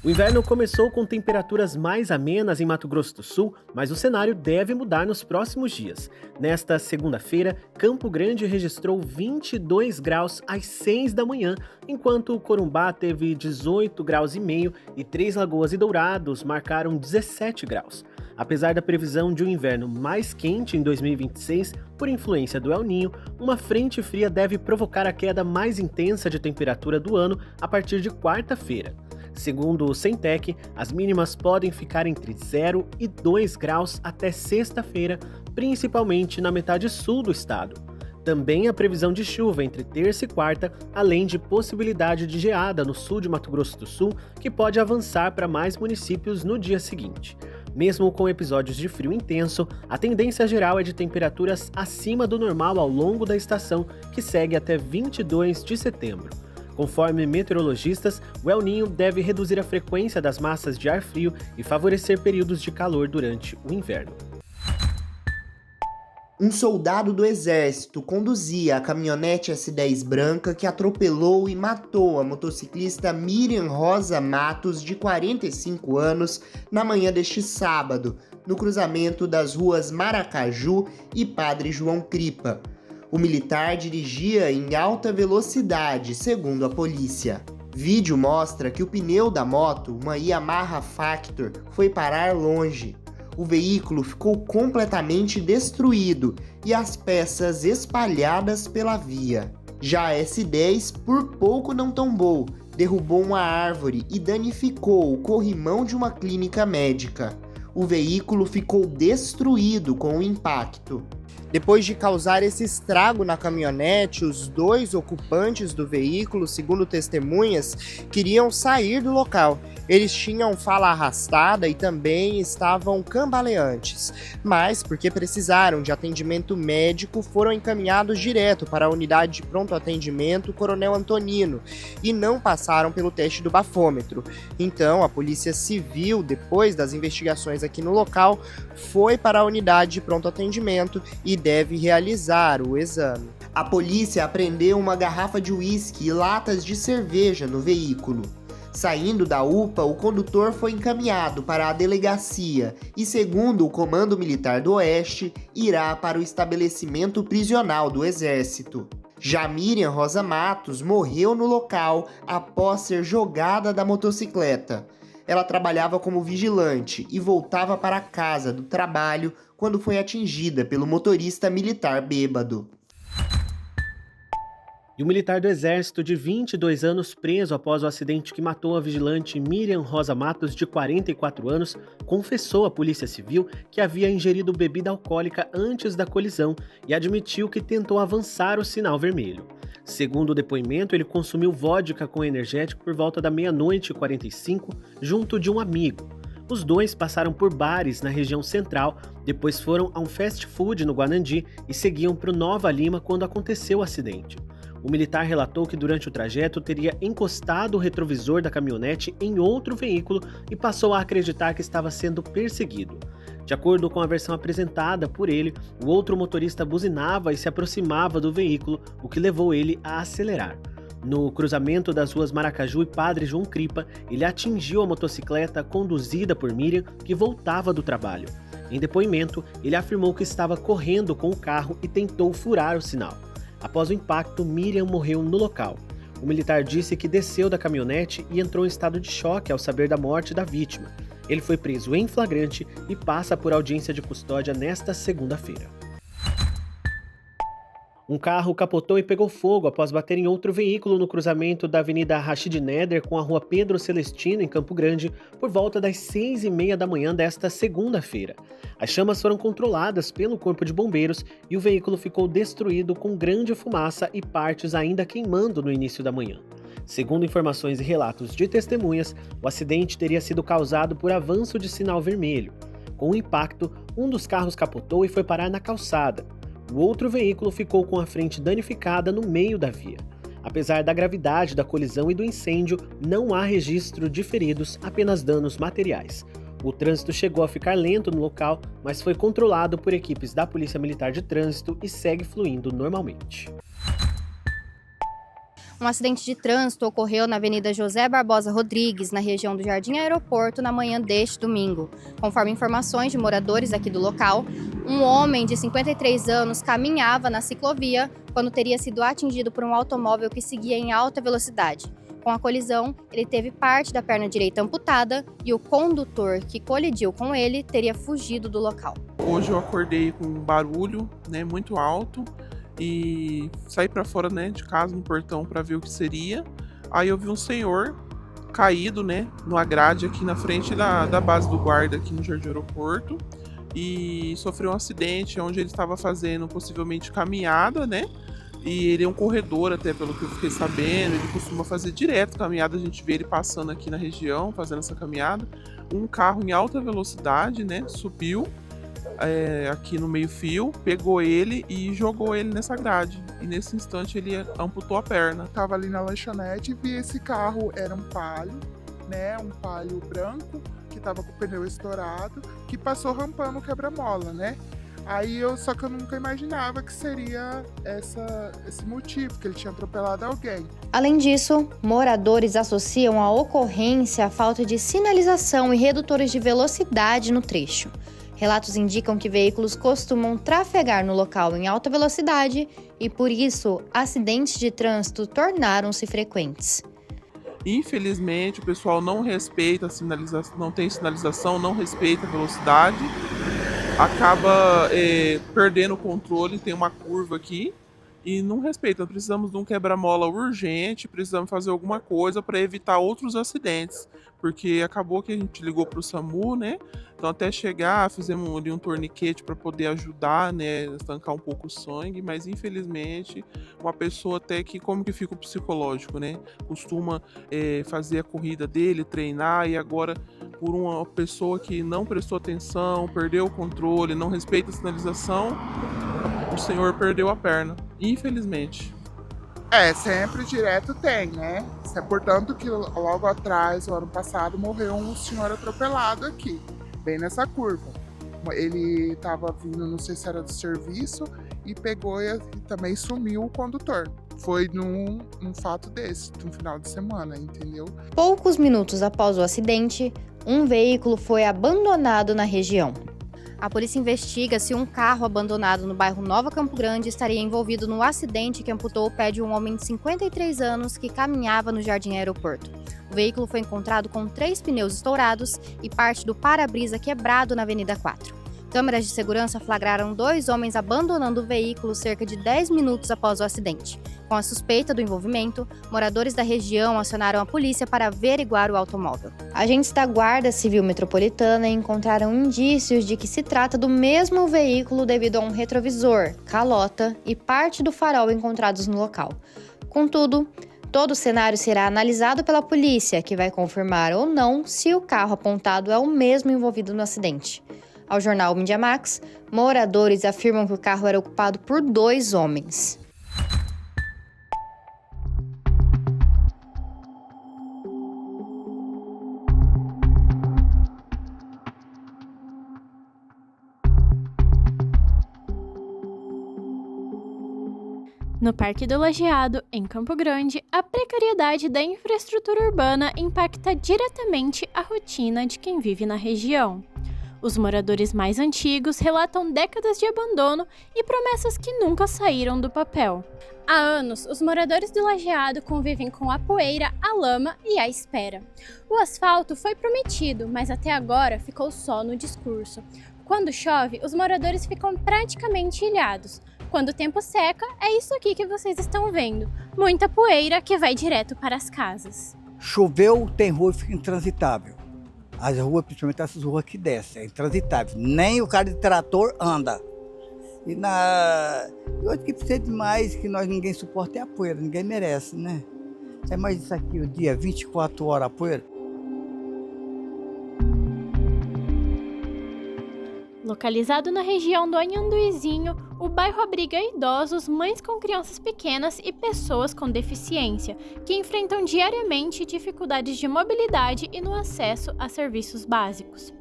O inverno começou com temperaturas mais amenas em Mato Grosso do Sul, mas o cenário deve mudar nos próximos dias. Nesta segunda-feira, Campo Grande registrou 22 graus às 6 da manhã, enquanto Corumbá teve 18 graus e meio e Três Lagoas e Dourados marcaram 17 graus. Apesar da previsão de um inverno mais quente em 2026, por influência do El Niño, uma frente fria deve provocar a queda mais intensa de temperatura do ano a partir de quarta-feira. Segundo o Centec, as mínimas podem ficar entre 0 e 2 graus até sexta-feira, principalmente na metade sul do estado. Também há previsão de chuva entre terça e quarta, além de possibilidade de geada no sul de Mato Grosso do Sul, que pode avançar para mais municípios no dia seguinte. Mesmo com episódios de frio intenso, a tendência geral é de temperaturas acima do normal ao longo da estação, que segue até 22 de setembro. Conforme meteorologistas, o El Niño deve reduzir a frequência das massas de ar frio e favorecer períodos de calor durante o inverno. Um soldado do exército conduzia a caminhonete S10 branca que atropelou e matou a motociclista Miriam Rosa Matos, de 45 anos, na manhã deste sábado, no cruzamento das ruas Maracaju e Padre João Cripa. O militar dirigia em alta velocidade, segundo a polícia. Vídeo mostra que o pneu da moto, uma Yamaha Factor, foi parar longe. O veículo ficou completamente destruído e as peças espalhadas pela via. Já a S10 por pouco não tombou, derrubou uma árvore e danificou o corrimão de uma clínica médica. O veículo ficou destruído com o impacto. Depois de causar esse estrago na caminhonete, os dois ocupantes do veículo, segundo testemunhas, queriam sair do local. Eles tinham fala arrastada e também estavam cambaleantes, mas, porque precisaram de atendimento médico, foram encaminhados direto para a unidade de pronto atendimento Coronel Antonino e não passaram pelo teste do bafômetro. Então, a Polícia Civil, depois das investigações aqui no local, foi para a unidade de pronto atendimento e deve realizar o exame. A polícia apreendeu uma garrafa de uísque e latas de cerveja no veículo. Saindo da UPA, o condutor foi encaminhado para a delegacia e, segundo o Comando Militar do Oeste, irá para o estabelecimento prisional do Exército. Já Miriam Rosa Matos morreu no local após ser jogada da motocicleta. Ela trabalhava como vigilante e voltava para casa do trabalho quando foi atingida pelo motorista militar bêbado. E o militar do Exército de 22 anos, preso após o acidente que matou a vigilante Miriam Rosa Matos, de 44 anos, confessou à Polícia Civil que havia ingerido bebida alcoólica antes da colisão e admitiu que tentou avançar o sinal vermelho. Segundo o depoimento, ele consumiu vodka com energético por volta da 00:45, junto de um amigo. Os dois passaram por bares na região central, depois foram a um fast food no Guanandi e seguiam para o Nova Lima quando aconteceu o acidente. O militar relatou que durante o trajeto teria encostado o retrovisor da caminhonete em outro veículo e passou a acreditar que estava sendo perseguido. De acordo com a versão apresentada por ele, o outro motorista buzinava e se aproximava do veículo, o que levou ele a acelerar. No cruzamento das ruas Maracaju e Padre João Cripa, ele atingiu a motocicleta conduzida por Miriam, que voltava do trabalho. Em depoimento, ele afirmou que estava correndo com o carro e tentou furar o sinal. Após o impacto, Miriam morreu no local. O militar disse que desceu da caminhonete e entrou em estado de choque ao saber da morte da vítima. Ele foi preso em flagrante e passa por audiência de custódia nesta segunda-feira. Um carro capotou e pegou fogo após bater em outro veículo no cruzamento da Avenida Rachid Neder com a Rua Pedro Celestino, em Campo Grande, por volta das 6:30 da manhã desta segunda-feira. As chamas foram controladas pelo Corpo de Bombeiros e o veículo ficou destruído com grande fumaça e partes ainda queimando no início da manhã. Segundo informações e relatos de testemunhas, o acidente teria sido causado por avanço de sinal vermelho. Com o impacto, um dos carros capotou e foi parar na calçada. O outro veículo ficou com a frente danificada no meio da via. Apesar da gravidade da colisão e do incêndio, não há registro de feridos, apenas danos materiais. O trânsito chegou a ficar lento no local, mas foi controlado por equipes da Polícia Militar de Trânsito e segue fluindo normalmente. Um acidente de trânsito ocorreu na Avenida José Barbosa Rodrigues, na região do Jardim Aeroporto, na manhã deste domingo. Conforme informações de moradores aqui do local, um homem de 53 anos caminhava na ciclovia quando teria sido atingido por um automóvel que seguia em alta velocidade. Com a colisão, ele teve parte da perna direita amputada e o condutor que colidiu com ele teria fugido do local. Hoje eu acordei com um barulho, muito alto, e saí para fora, de casa, no portão, para ver o que seria. Aí eu vi um senhor caído, numa grade aqui na frente da base do guarda aqui no Jardim Aeroporto, e sofreu um acidente onde ele estava fazendo possivelmente caminhada, E ele é um corredor, até pelo que eu fiquei sabendo. Ele costuma fazer direto caminhada, a gente vê ele passando aqui na região, fazendo essa caminhada. Um carro em alta velocidade, subiu aqui no meio-fio, pegou ele e jogou ele nessa grade. E nesse instante ele amputou a perna. Tava ali na lanchonete e vi esse carro, era um Palio, um Palio branco, que tava com o pneu estourado, que passou rampando o quebra-mola, Só que eu nunca imaginava que seria esse motivo, que ele tinha atropelado alguém. Além disso, moradores associam a ocorrência à falta de sinalização e redutores de velocidade no trecho. Relatos indicam que veículos costumam trafegar no local em alta velocidade e, por isso, acidentes de trânsito tornaram-se frequentes. Infelizmente, o pessoal não respeita a sinalização, não tem sinalização, não respeita a velocidade, acaba perdendo o controle. Tem uma curva aqui e não respeita. Precisamos de um quebra-mola urgente, precisamos fazer alguma coisa para evitar outros acidentes, porque acabou que a gente ligou para o SAMU, Então até chegar, fizemos ali um torniquete para poder ajudar, estancar um pouco o sangue, mas infelizmente uma pessoa até que, como que fica o psicológico, Costuma fazer a corrida dele, treinar, e agora por uma pessoa que não prestou atenção, perdeu o controle, não respeita a sinalização, o senhor perdeu a perna, infelizmente. Sempre direto tem, Portanto que logo atrás, o ano passado, morreu um senhor atropelado aqui, bem nessa curva. Ele estava vindo, não sei se era do serviço, e pegou e também sumiu o condutor. Foi num fato desse, no final de semana, entendeu? Poucos minutos após o acidente, um veículo foi abandonado na região. A polícia investiga se um carro abandonado no bairro Nova Campo Grande estaria envolvido no acidente que amputou o pé de um homem de 53 anos que caminhava no Jardim Aeroporto. O veículo foi encontrado com 3 pneus estourados e parte do para-brisa quebrado na Avenida 4. Câmeras de segurança flagraram 2 homens abandonando o veículo cerca de 10 minutos após o acidente. Com a suspeita do envolvimento, moradores da região acionaram a polícia para averiguar o automóvel. Agentes da Guarda Civil Metropolitana encontraram indícios de que se trata do mesmo veículo devido a um retrovisor, calota e parte do farol encontrados no local. Contudo, todo o cenário será analisado pela polícia, que vai confirmar ou não se o carro apontado é o mesmo envolvido no acidente. Ao jornal Mídia Max, moradores afirmam que o carro era ocupado por 2 homens. No Parque do Lajeado, em Campo Grande, a precariedade da infraestrutura urbana impacta diretamente a rotina de quem vive na região. Os moradores mais antigos relatam décadas de abandono e promessas que nunca saíram do papel. Há anos, os moradores do Lajeado convivem com a poeira, a lama e a espera. O asfalto foi prometido, mas até agora ficou só no discurso. Quando chove, os moradores ficam praticamente ilhados. Quando o tempo seca, é isso aqui que vocês estão vendo. Muita poeira que vai direto para as casas. Choveu, tem rua que fica intransitável. As ruas, principalmente essas ruas que descem, é intransitável. Nem o cara de trator anda. E hoje que precisa demais, que ninguém suporta é a poeira, ninguém merece, É mais isso aqui, o dia 24 horas a poeira. Localizado na região do Anhanduizinho, o bairro abriga idosos, mães com crianças pequenas e pessoas com deficiência, que enfrentam diariamente dificuldades de mobilidade e no acesso a serviços básicos.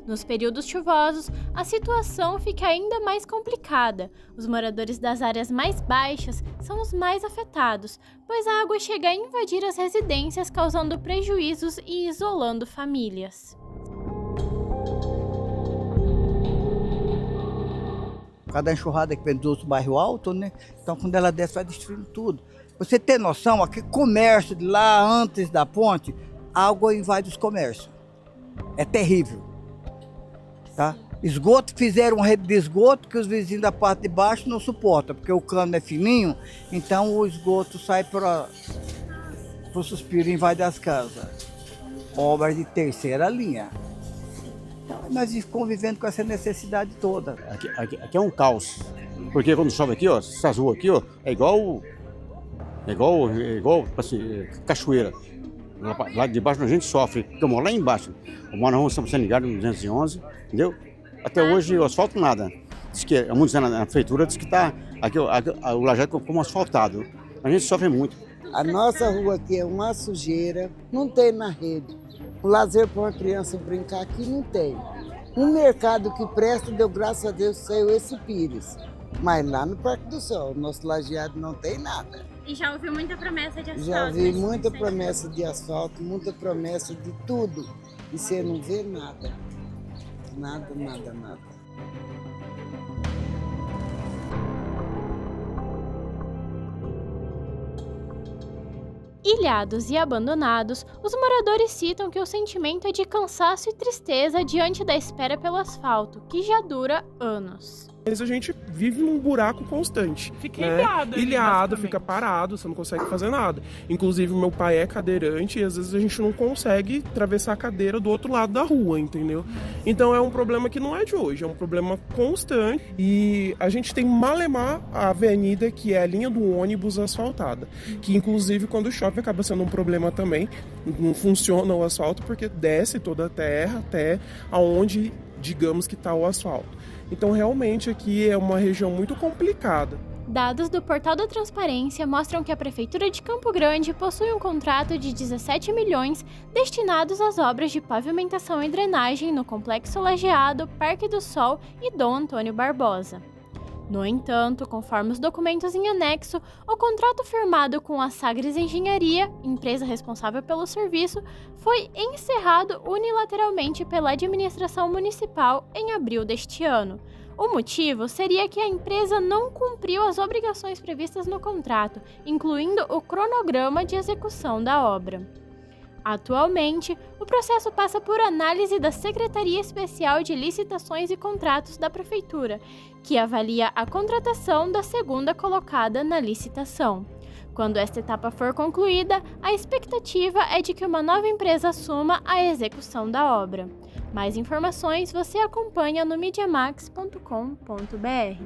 Nos períodos chuvosos, a situação fica ainda mais complicada. Os moradores das áreas mais baixas são os mais afetados, pois a água chega a invadir as residências, causando prejuízos e isolando famílias. Cada enxurrada que vem dos bairros altos, né? Então, quando ela desce, vai destruindo tudo. Você tem noção, aquele comércio de lá antes da ponte, a água invade os comércios. É terrível. Tá? Esgoto, fizeram uma rede de esgoto que os vizinhos da parte de baixo não suportam, porque o cano é fininho, então o esgoto sai para o suspiro e invade as casas. Obras de terceira linha. Então, nós convivendo com essa necessidade toda. Aqui é um caos, porque quando chove aqui, ó, essas ruas aqui, ó, é igual assim, cachoeira. Lá de baixo a gente sofre, porque eu moro lá embaixo. Eu moro na rua São Ligado, no 211, entendeu? Até hoje o asfalto nada. Diz que há muitos anos na prefeitura diz que está aqui o Lajado como asfaltado. A gente sofre muito. A nossa rua aqui é uma sujeira, não tem na rede. O lazer para uma criança brincar aqui não tem. Um mercado que presta, deu graças a Deus, saiu esse Pires. Mas lá no Parque do Sol, nosso lajeado não tem nada. E já ouviu muita promessa de asfalto? Já vi muita promessa de asfalto, muita promessa de tudo. E você não vê nada. Nada. Ilhados e abandonados, os moradores citam que o sentimento é de cansaço e tristeza diante da espera pelo asfalto, que já dura anos. Mas a gente vive num buraco constante. Fica ilhado, fica parado, você não consegue fazer nada. Inclusive, meu pai é cadeirante e às vezes a gente não consegue atravessar a cadeira do outro lado da rua, entendeu? Então é um problema que não é de hoje, é um problema constante. E a gente tem malemar a avenida, que é a linha do ônibus asfaltada. Que inclusive quando chove acaba sendo um problema também. Não funciona o asfalto porque desce toda a terra até aonde, digamos, que está o asfalto. Então, realmente, aqui é uma região muito complicada. Dados do Portal da Transparência mostram que a Prefeitura de Campo Grande possui um contrato de 17 milhões destinados às obras de pavimentação e drenagem no Complexo Lajeado, Parque do Sol e Dom Antônio Barbosa. No entanto, conforme os documentos em anexo, o contrato firmado com a Sagres Engenharia, empresa responsável pelo serviço, foi encerrado unilateralmente pela administração municipal em abril deste ano. O motivo seria que a empresa não cumpriu as obrigações previstas no contrato, incluindo o cronograma de execução da obra. Atualmente, o processo passa por análise da Secretaria Especial de Licitações e Contratos da Prefeitura, que avalia a contratação da segunda colocada na licitação. Quando esta etapa for concluída, a expectativa é de que uma nova empresa assuma a execução da obra. Mais informações você acompanha no mediamax.com.br.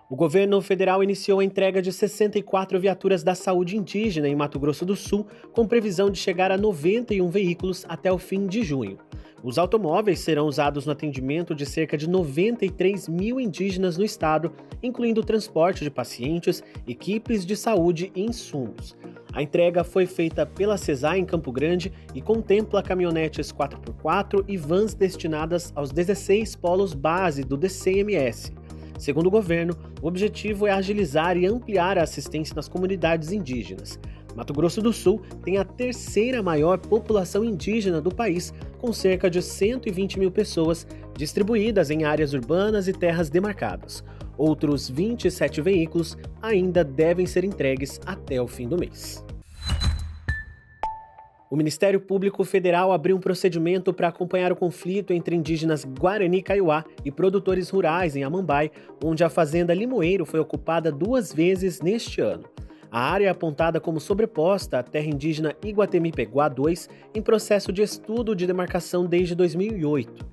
O governo federal iniciou a entrega de 64 viaturas da saúde indígena em Mato Grosso do Sul, com previsão de chegar a 91 veículos até o fim de junho. Os automóveis serão usados no atendimento de cerca de 93 mil indígenas no estado, incluindo o transporte de pacientes, equipes de saúde e insumos. A entrega foi feita pela CESAI em Campo Grande e contempla caminhonetes 4x4 e vans destinadas aos 16 polos base do DCMS. Segundo o governo, o objetivo é agilizar e ampliar a assistência nas comunidades indígenas. Mato Grosso do Sul tem a terceira maior população indígena do país, com cerca de 120 mil pessoas distribuídas em áreas urbanas e terras demarcadas. Outros 27 veículos ainda devem ser entregues até o fim do mês. O Ministério Público Federal abriu um procedimento para acompanhar o conflito entre indígenas Guarani Kaiowá e produtores rurais em Amambai, onde a fazenda Limoeiro foi ocupada 2 vezes neste ano. A área é apontada como sobreposta à terra indígena Iguatemi-Peguá II, em processo de estudo de demarcação desde 2008.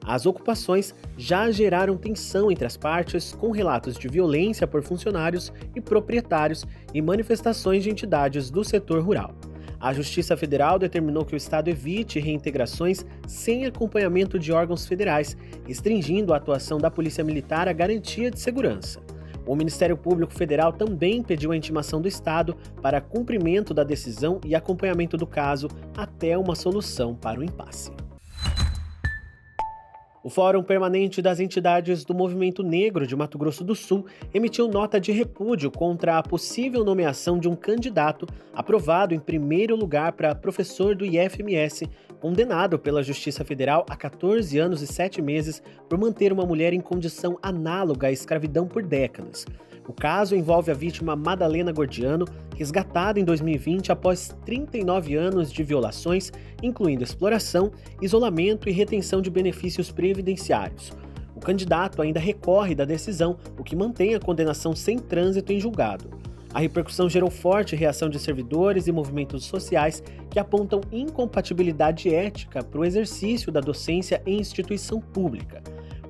As ocupações já geraram tensão entre as partes, com relatos de violência por funcionários e proprietários e manifestações de entidades do setor rural. A Justiça Federal determinou que o Estado evite reintegrações sem acompanhamento de órgãos federais, restringindo a atuação da Polícia Militar à garantia de segurança. O Ministério Público Federal também pediu a intimação do Estado para cumprimento da decisão e acompanhamento do caso até uma solução para o impasse. O Fórum Permanente das Entidades do Movimento Negro de Mato Grosso do Sul emitiu nota de repúdio contra a possível nomeação de um candidato aprovado em primeiro lugar para professor do IFMS, condenado pela Justiça Federal a 14 anos e 7 meses por manter uma mulher em condição análoga à escravidão por décadas. O caso envolve a vítima Madalena Gordiano, resgatada em 2020 após 39 anos de violações, incluindo exploração, isolamento e retenção de benefícios previdenciários. O candidato ainda recorre da decisão, o que mantém a condenação sem trânsito em julgado. A repercussão gerou forte reação de servidores e movimentos sociais que apontam incompatibilidade ética para o exercício da docência em instituição pública.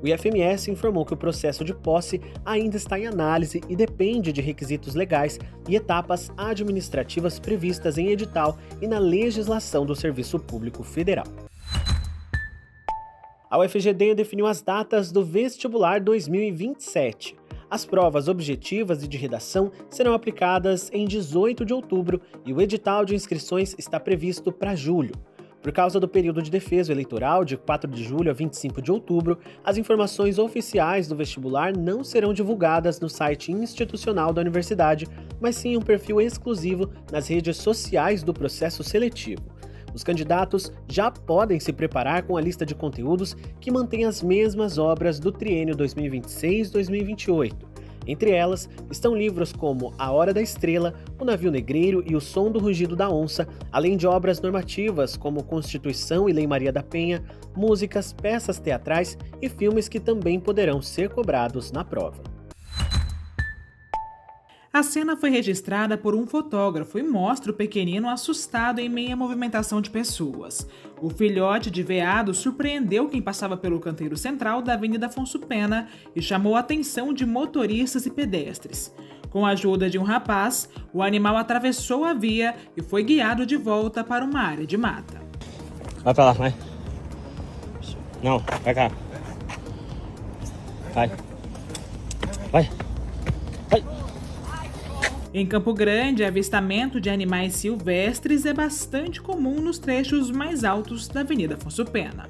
O IFMS informou que o processo de posse ainda está em análise e depende de requisitos legais e etapas administrativas previstas em edital e na legislação do Serviço Público Federal. A UFGD definiu as datas do vestibular 2027. As provas objetivas e de redação serão aplicadas em 18 de outubro e o edital de inscrições está previsto para julho. Por causa do período de defeso eleitoral, de 4 de julho a 25 de outubro, as informações oficiais do vestibular não serão divulgadas no site institucional da universidade, mas sim em um perfil exclusivo nas redes sociais do processo seletivo. Os candidatos já podem se preparar com a lista de conteúdos que mantém as mesmas obras do triênio 2026-2028. Entre elas estão livros como A Hora da Estrela, O Navio Negreiro e O Som do Rugido da Onça, além de obras normativas como Constituição e Lei Maria da Penha, músicas, peças teatrais e filmes que também poderão ser cobrados na prova. A cena foi registrada por um fotógrafo e mostra o pequenino assustado em meio à movimentação de pessoas. O filhote de veado surpreendeu quem passava pelo canteiro central da Avenida Afonso Pena e chamou a atenção de motoristas e pedestres. Com a ajuda de um rapaz, o animal atravessou a via e foi guiado de volta para uma área de mata. Vai pra lá, vai. Não, vai cá. Vai. Vai. Vai. Em Campo Grande, avistamento de animais silvestres é bastante comum nos trechos mais altos da Avenida Afonso Pena.